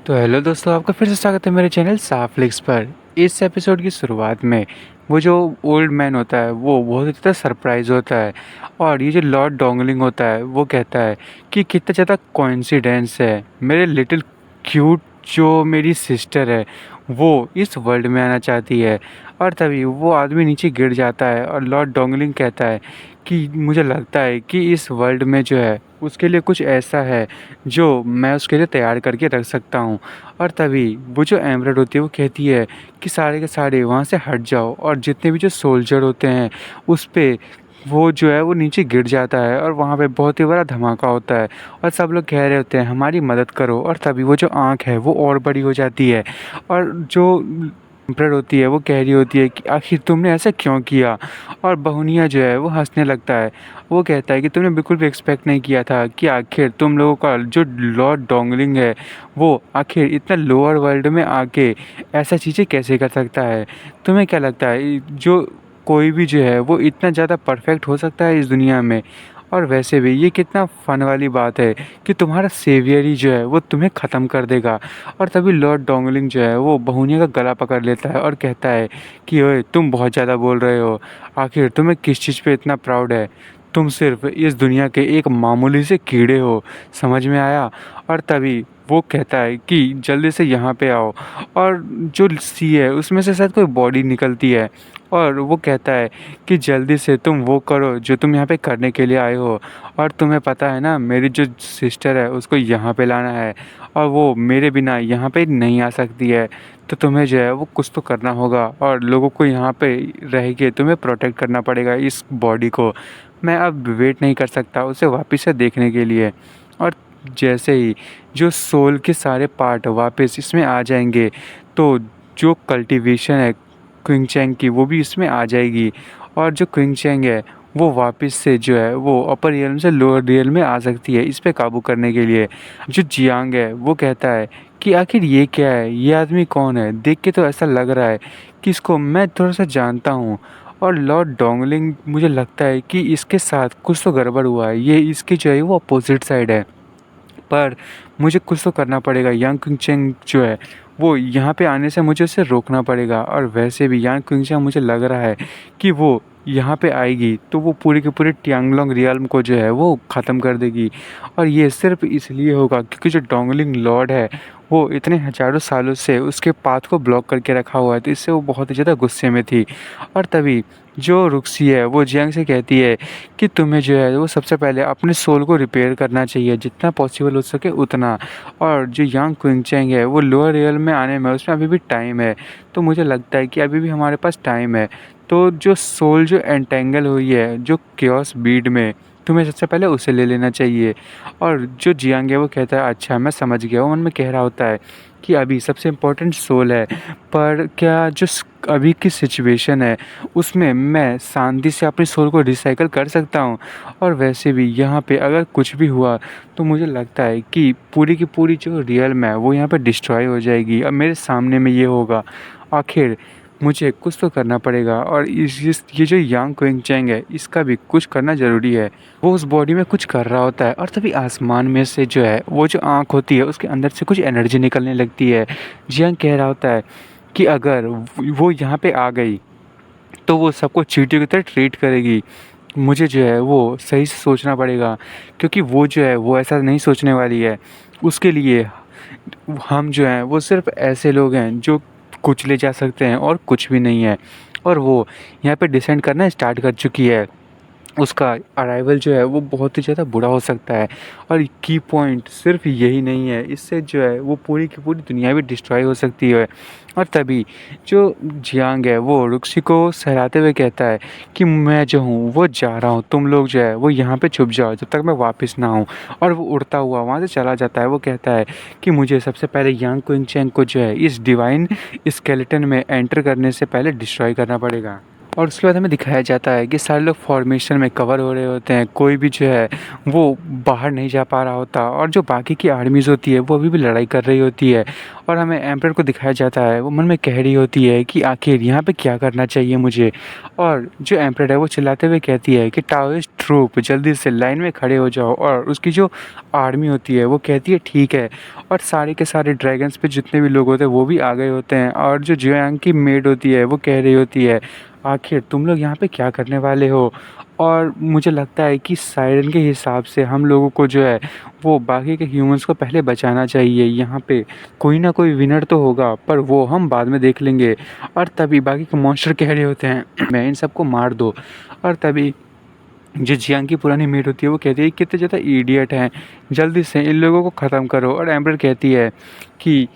तो हेलो दोस्तों, आपका फिर से स्वागत है मेरे चैनल साफ्लिक्स पर। इस एपिसोड की शुरुआत में वो जो ओल्ड मैन होता है वो बहुत ज़्यादा सरप्राइज होता है। और ये जो लॉर्ड डोंगलिंग होता है वो कहता है कि कितना ज़्यादा कोइंसिडेंस है, मेरे लिटिल क्यूट जो मेरी सिस्टर है वो इस वर्ल्ड में आना चाहती है। और तभी वो आदमी नीचे गिर जाता है और लॉर्ड डोंगलिंग कहता है कि मुझे लगता है कि इस वर्ल्ड में जो है उसके लिए कुछ ऐसा है जो मैं उसके लिए तैयार करके रख सकता हूँ। और तभी वो जो एमरल्ड होती है वो कहती है कि सारे के सारे वहाँ से हट जाओ, और जितने भी जो सोल्जर होते हैं उस पे वो जो है वो नीचे गिर जाता है और वहाँ पे बहुत ही बड़ा धमाका होता है। और सब लोग कह रहे होते हैं हमारी मदद करो, और तभी वो जो आँख है वो और बड़ी हो जाती है। और जो एम्परर होती है वो कह रही होती है कि आखिर तुमने ऐसा क्यों किया। और बहुनिया जो है वो हंसने लगता है। वो कहता है कि तुमने बिल्कुल भी एक्सपेक्ट नहीं किया था कि आखिर तुम लोगों का जो लॉर्ड डोंगलिंग है वो आखिर इतना लोअर वर्ल्ड में आके ऐसा चीज़ें कैसे कर सकता है। तुम्हें क्या लगता है जो कोई भी जो है वो इतना ज़्यादा परफेक्ट हो सकता है इस दुनिया में। और वैसे भी ये कितना फ़न वाली बात है कि तुम्हारा सेवियर ही जो है वो तुम्हें ख़त्म कर देगा। और तभी लॉर्ड डोंगलिंग जो है वो बहुनिया का गला पकड़ लेता है और कहता है कि ओए तुम बहुत ज़्यादा बोल रहे हो, आखिर तुम्हें किस चीज़ पे इतना प्राउड है। तुम सिर्फ इस दुनिया के एक मामूली से कीड़े हो, समझ में आया। और तभी वो कहता है कि जल्दी से यहाँ पे आओ। और जो सी है उसमें से शायद कोई बॉडी निकलती है। और वो कहता है कि जल्दी से तुम वो करो जो तुम यहाँ पे करने के लिए आए हो। और तुम्हें पता है ना मेरी जो सिस्टर है उसको यहाँ पे लाना है, और वो मेरे बिना यहाँ पे नहीं आ सकती है। तो तुम्हें जो है वो कुछ तो करना होगा और लोगों को यहाँ पे रह के तुम्हें प्रोटेक्ट करना पड़ेगा इस बॉडी को। मैं अब वेट नहीं कर सकता उसे वापस से देखने के लिए। और जैसे ही जो सोल के सारे पार्ट वापस इसमें आ जाएंगे तो जो कल्टीवेशन है क्विंगचैंग की वो भी इसमें आ जाएगी। और जो क्विंगचैंग है वो वापस से जो है वो अपर रियल से लोअर रियल में आ सकती है इस पे काबू करने के लिए। जो जियांग है वो कहता है कि आखिर ये क्या है, ये आदमी कौन है, देख के तो ऐसा लग रहा है कि इसको मैं थोड़ा सा जानता हूँ। और लॉर्ड डोंगलिंग मुझे लगता है कि इसके साथ कुछ तो गड़बड़ हुआ है, ये इसकी जो है वो अपोजिट साइड है। पर मुझे कुछ तो करना पड़ेगा, यांग क्विंगचैंग जो है वो यहाँ पे आने से मुझे उसे रोकना पड़ेगा। और वैसे भी यांग क्विंगचैंग मुझे लग रहा है कि वो यहाँ पे आएगी तो वो पूरी की पूरी ट्यांगलोंग रियल्म को जो है वो ख़त्म कर देगी। और ये सिर्फ इसलिए होगा क्योंकि जो डोंगलिंग लॉर्ड है वो इतने हज़ारों सालों से उसके पाथ को ब्लॉक करके रखा हुआ है, तो इससे वो बहुत ही ज़्यादा गुस्से में थी। और तभी जो रुक्सी है वो जियांग से कहती है कि तुम्हें जो है वो सबसे पहले अपने सोल को रिपेयर करना चाहिए जितना पॉसिबल हो सके उतना। और जो यांग क्विंगचैंग है वो लोअर रियल में आने में उसमें अभी भी टाइम है, तो मुझे लगता है कि अभी भी हमारे पास टाइम है। तो जो सोल जो एंटेंगल हुई है जो क्योस बीड में, तुम्हें सबसे पहले उसे ले लेना चाहिए। और जो जियांग है वो कहता है अच्छा मैं समझ गया। वो मन में कह रहा होता है कि अभी सबसे इम्पोर्टेंट सोल है, पर क्या जो अभी की सिचुएशन है उसमें मैं शांति से अपनी सोल को रिसाइकल कर सकता हूँ। और वैसे भी यहाँ पे अगर कुछ भी हुआ तो मुझे लगता है कि पूरी की पूरी जो रियल में है वो यहाँ पे डिस्ट्रॉय हो जाएगी। अब मेरे सामने में ये होगा, आखिर मुझे कुछ तो करना पड़ेगा। और ये जो यांग क्विंगचैंग है इसका भी कुछ करना ज़रूरी है। वो उस बॉडी में कुछ कर रहा होता है और तभी आसमान में से जो है वो जो आँख होती है उसके अंदर से कुछ एनर्जी निकलने लगती है। जियांग कह रहा होता है कि अगर वो यहाँ पे आ गई तो वो सबको चींटियों की तरह ट्रीट करेगी। मुझे जो है वो सही से सोचना पड़ेगा, क्योंकि वो जो है वो ऐसा नहीं सोचने वाली है। उसके लिए हम जो हैं वो सिर्फ ऐसे लोग हैं जो कुचले जा सकते हैं और कुछ भी नहीं है। और वो यहाँ पे डिसेंड करना स्टार्ट कर चुकी है। उसका अराइवल जो है वो बहुत ही ज़्यादा बुरा हो सकता है। और की पॉइंट सिर्फ यही नहीं है, इससे जो है वो पूरी की पूरी दुनिया भी डिस्ट्रॉय हो सकती है। और तभी जो जियांग है वो रुक्सी को सहलाते हुए कहता है कि मैं जो हूँ वो जा रहा हूँ, तुम लोग जो है वो यहाँ पे छुप जाओ जब तक मैं वापस ना आऊँ। और वो उड़ता हुआ वहाँ से चला जाता है। वो कहता है कि मुझे सबसे पहले यांग क्विंगचैंग को जो है इस डिवाइन स्केलेटन में एंटर करने से पहले डिस्ट्रॉय करना पड़ेगा। और उसके बाद हमें दिखाया जाता है कि सारे लोग फॉर्मेशन में कवर हो रहे होते हैं, कोई भी जो है वो बाहर नहीं जा पा रहा होता और जो बाकी की आर्मीज़ होती है वो अभी भी लड़ाई कर रही होती है। और हमें एम्परर को दिखाया जाता है, वो मन में कह रही होती है कि आखिर यहाँ पे क्या करना चाहिए मुझे। और जो एम्परर है वो चिल्लाते हुए कहती है कि टाओइस्ट ट्रूप जल्दी से लाइन में खड़े हो जाओ। और उसकी जो आर्मी होती है वो कहती है ठीक है। और सारे के सारे ड्रैगन्स पे जितने भी लोग होते हैं वो भी आ गए होते हैं। और जो जियांग की मेड होती है वो कह रही होती है आखिर तुम लोग यहाँ पे क्या करने वाले हो। और मुझे लगता है कि सायरन के हिसाब से हम लोगों को जो है वो बाकी के ह्यूमंस को पहले बचाना चाहिए। यहाँ पे कोई ना कोई विनर तो होगा पर वो हम बाद में देख लेंगे। और तभी बाकी के मॉन्स्टर कह रहे होते हैं मैं इन सबको मार दो। और तभी जो जियांग की पुरानी मेट होती है वो कहती है कितने ज़्यादा इडियट हैं, जल्दी से इन लोगों को ख़त्म करो। और एम्बर कहती है कि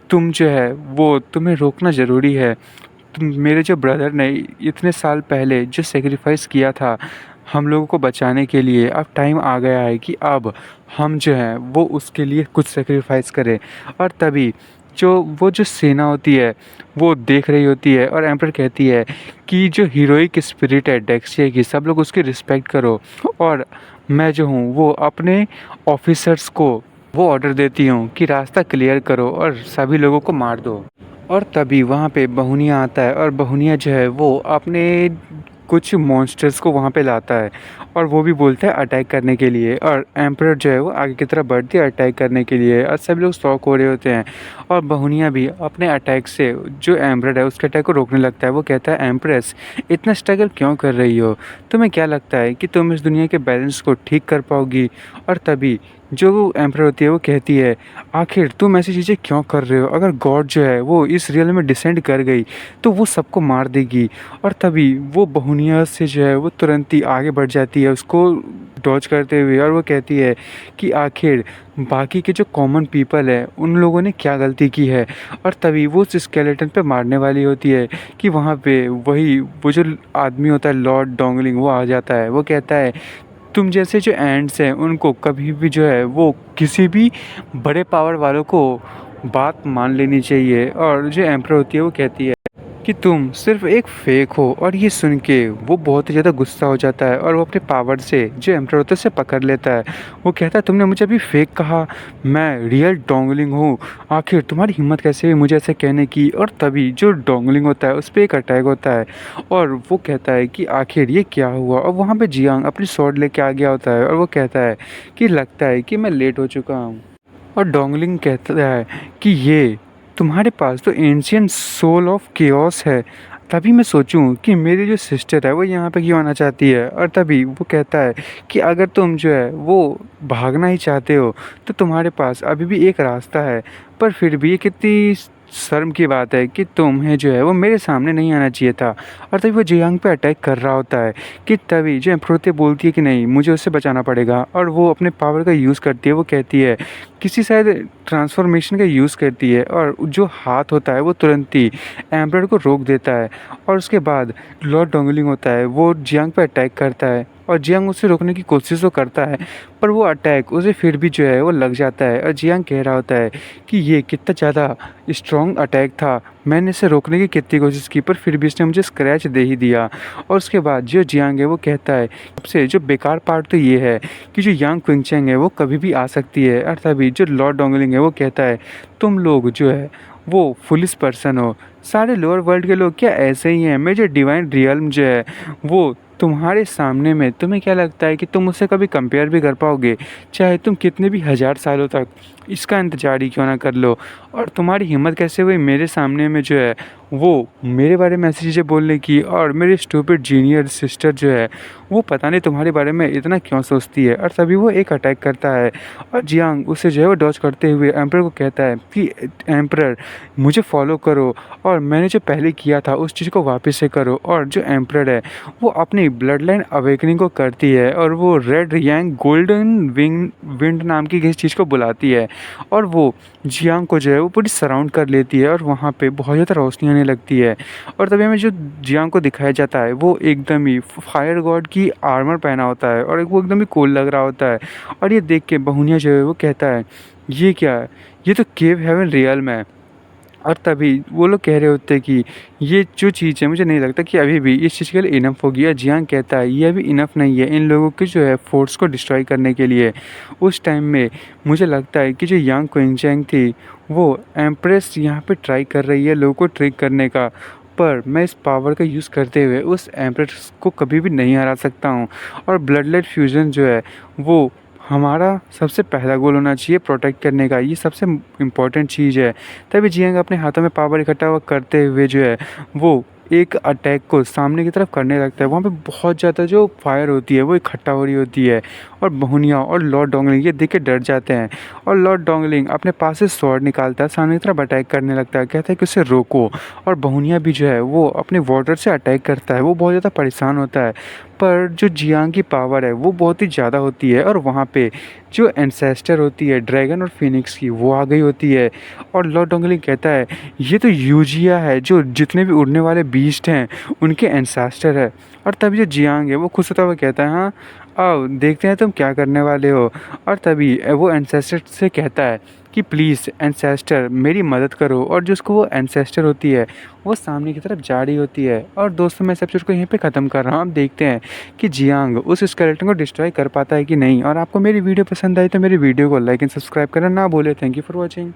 तुम जो है वो तुम्हें रोकना ज़रूरी है। मेरे जो ब्रदर ने इतने साल पहले जो सेक्रीफाइस किया था हम लोगों को बचाने के लिए, अब टाइम आ गया है कि अब हम जो है वो उसके लिए कुछ सेक्रीफाइस करें। और तभी जो सेना होती है वो देख रही होती है और एम्पर कहती है कि जो हीरोइक स्पिरिट है डेक्सिया की, सब लोग उसकी रिस्पेक्ट करो। और मैं जो हूँ वो अपने ऑफिसर्स को वो ऑर्डर देती हूँ कि रास्ता क्लियर करो और सभी लोगों को मार दो। और तभी वहाँ पे बहुनिया आता है और बहुनिया जो है वो अपने कुछ मॉन्स्टर्स को वहाँ पे लाता है और वो भी बोलता है अटैक करने के लिए। और एम्परर जो है वो आगे की तरफ बढ़ती है अटैक करने के लिए और सभी लोग शॉक हो रहे होते हैं। और बहुनिया भी अपने अटैक से जो एम्परर है उसके अटैक को रोकने लगता है। वो कहता है एम्प्रेस इतना स्ट्रगल क्यों कर रही हो, तुम्हें क्या लगता है कि तुम इस दुनिया के बैलेंस को ठीक कर पाओगी। और तभी जो एम्परर होती है वो कहती है आखिर तुम ऐसी चीज़ें क्यों कर रहे हो, अगर गॉड जो है वो इस रियल में डिसेंड कर गई तो वो सबको मार देगी। और तभी वो बहुनिया से जो है वो तुरंत ही आगे बढ़ जाती है उसको डॉज करते हुए। और वो कहती है कि आखिर बाकी के जो कॉमन पीपल है उन लोगों ने क्या गलती की है। और तभी वो उस स्केलेटन पे मारने वाली होती है कि वहाँ पे वो जो आदमी होता है लॉर्ड डोंगलिंग वो आ जाता है। वो कहता है तुम जैसे जो एंड्स हैं उनको कभी भी जो है वो किसी भी बड़े पावर वालों को बात मान लेनी चाहिए। और जो एम्पर होती है वो कहती है कि तुम सिर्फ एक फेक हो। और ये सुन के वो बहुत ही ज़्यादा गुस्सा हो जाता है और वो अपने पावर से जो एम्पर होता है उसे पकड़ लेता है। वो कहता है तुमने मुझे अभी फेक कहा, मैं रियल डोंगलिंग हूँ, आखिर तुम्हारी हिम्मत कैसे हुई मुझे ऐसे कहने की। और तभी जो डोंगलिंग होता है उस पर एक अटैक होता है और वो कहता है कि आखिर ये क्या हुआ। और वहाँ पे जियांग अपनी स्वॉर्ड लेके आ गया होता है और वो कहता है कि लगता है कि मैं लेट हो चुका हूँ। और डोंगलिंग कहता है कि ये तुम्हारे पास तो एंशियंट सोल ऑफ केओस है, तभी मैं सोचूं कि मेरी जो सिस्टर है वो यहाँ पे क्यों आना चाहती है। और तभी वो कहता है कि अगर तुम जो है वो भागना ही चाहते हो तो तुम्हारे पास अभी भी एक रास्ता है, पर फिर भी ये कितनी शर्म की बात है कि तुम्हें जो है वो मेरे सामने नहीं आना चाहिए था। और तभी वो जियांग पे अटैक कर रहा होता है कि तभी जो एम्प्रोते बोलती है कि नहीं मुझे उससे बचाना पड़ेगा। और वो अपने पावर का यूज़ करती है। वो कहती है किसी शायद ट्रांसफॉर्मेशन का यूज़ करती है और जो हाथ होता है वो तुरंत ही एम्परर को रोक देता है। और उसके बाद लॉर्ड डोंगलिंग होता है वो जियांग पे अटैक करता है और जियांग उसे रोकने की कोशिश तो करता है पर वो अटैक उसे फिर भी जो है वो लग जाता है। और जियांग कह रहा होता है कि ये कितना ज़्यादा स्ट्रॉन्ग अटैक था, मैंने इसे रोकने की कितनी कोशिश की पर फिर भी इसने मुझे स्क्रैच दे ही दिया। और उसके बाद जो जियांग है वो कहता है सबसे जो बेकार पार्ट तो ये है कि जो यांग क्विंगचैंग है वो कभी भी आ सकती है। और तभी जो लॉर्ड डोंगलिंग है वो कहता है तुम लोग जो है वो फुलिश पर्सन हो, सारे लोअर वर्ल्ड के लोग क्या ऐसे ही हैं, मैं जो डिवाइन रियल्म जो है वो तुम्हारे सामने में, तुम्हें क्या लगता है कि तुम उससे कभी कंपेयर भी कर पाओगे, चाहे तुम कितने भी हज़ार सालों तक इसका इंतजार ही क्यों ना कर लो। और तुम्हारी हिम्मत कैसे हुई मेरे सामने में जो है वो मेरे बारे में ऐसी चीज़ें बोलने की। और मेरी स्टूपिड जीनियर सिस्टर जो है वो पता नहीं तुम्हारे बारे में इतना क्यों सोचती है। और तभी वो एक अटैक करता है और जियांग उसे जो है वो डॉज करते हुए एम्परर को कहता है कि एम्परर मुझे फॉलो करो और मैंने जो पहले किया था उस चीज़ को वापस से करो। और जो एम्परर है वो अपनी ब्लड लाइन अवेकनिंग को करती है और वो रेड यांग गोल्डन विंड नाम की किसी चीज़ को बुलाती है और वो जियांग को जो है वो पूरी सराउंड कर लेती है और वहाँ पे बहुत ज़्यादा रोशनी आने लगती है। और तभी हमें जो जियांग को दिखाया जाता है वो एकदम ही फायर गॉड की आर्मर पहना होता है और वो एकदम ही कूल लग रहा होता है। और ये देख के बहुनिया जो है वो कहता है ये क्या है, ये तो केव हेवन रियल में है। और तभी वो लोग कह रहे होते हैं कि ये जो चीज़ है मुझे नहीं लगता कि अभी भी इस चीज़ के लिए इनफ होगी, और जियांग कहता है ये अभी इनफ नहीं है इन लोगों के जो है फोर्स को डिस्ट्रॉय करने के लिए। उस टाइम में मुझे लगता है कि जो यांग क्विंगचैंग थी वो एम्प्रेस यहाँ पे ट्राई कर रही है लोगों को ट्रिक करने का, पर मैं इस पावर का यूज़ करते हुए उस एम्प्रेस को कभी भी नहीं हरा सकता हूँ। और ब्लड लाइट फ्यूजन जो है वो हमारा सबसे पहला गोल होना चाहिए प्रोटेक्ट करने का, ये सबसे इम्पोर्टेंट चीज़ है। तभी जियांग अपने हाथों में पावर इकट्ठा हुआ करते हुए जो है वो एक अटैक को सामने की तरफ करने लगता है। वहाँ पे बहुत ज़्यादा जो फायर होती है वो इकट्ठा हो रही होती है, और बहुनिया और लॉर्ड डोंगलिंग ये देख के डर जाते हैं। और लॉर्ड डोंगलिंग अपने पास से स्वॉर्ड निकालता है, सामने की तरफ अटैक करने लगता है, कहता है कि उसे रोको। और बहुनिया भी जो है वो अपने वाटर से अटैक करता है, वो बहुत ज़्यादा परेशान होता है। पर जो जियांग की पावर है वो बहुत ही ज़्यादा होती है, और वहाँ पे जो एंसेस्टर होती है ड्रैगन और फिनिक्स की वो आ गई होती है। और लॉर्ड डोंगलिंग कहता है ये तो यूजिया है जो जितने भी उड़ने वाले बीस्ट हैं उनके एंसेस्टर है। और तभी जो जियांग है वो खुश होता हुआ कहता है हाँ आओ देखते हैं तुम क्या करने वाले हो। और तभी वो एंसेस्टर से कहता है कि प्लीज़ एंसेस्टर मेरी मदद करो, और जो उसको वो एंसेस्टर होती है वो सामने की तरफ जा रही होती है। और दोस्तों मैं इस एपिसोड को यहीं पे ख़त्म कर रहा हूँ। आप देखते हैं कि जियांग उस स्केलेटन को डिस्ट्रॉय कर पाता है कि नहीं। और आपको मेरी वीडियो पसंद आई तो मेरी वीडियो को लाइक एंड सब्सक्राइब करना ना भूले। Thank you for watching.